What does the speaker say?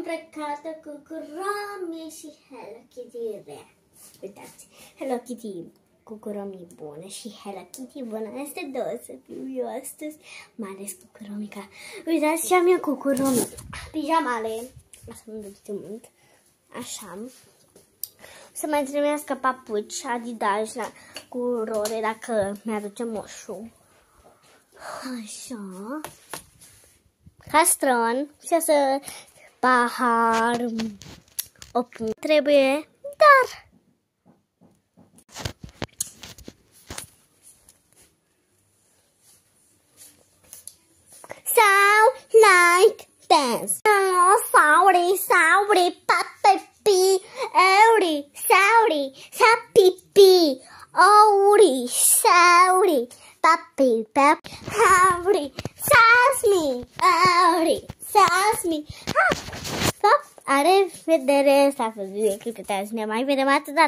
îmbrăcată cu curomi și Hello Kitty rea. Uitați, Hello Kitty cu curomi bune și Hello Kitty bună. Este două să fiu eu astăzi, mai ales cu curomica. Uitați ce am eu cu curomi. Pijamale. Asta mă duc de mult. Așa. Să mai trimească papuci Adidas cu role dacă mi-aduce moșul. Așa. Castron. Și să pahar. Trebuie, dar sound like dance. Sorry, papi, Ori, sorry, sapipi, Ori, sorry, papi, Ori, sasmi, Ori, sasmi. Stop, la revedere, s-a fost video clipul, ne mai vedem atât.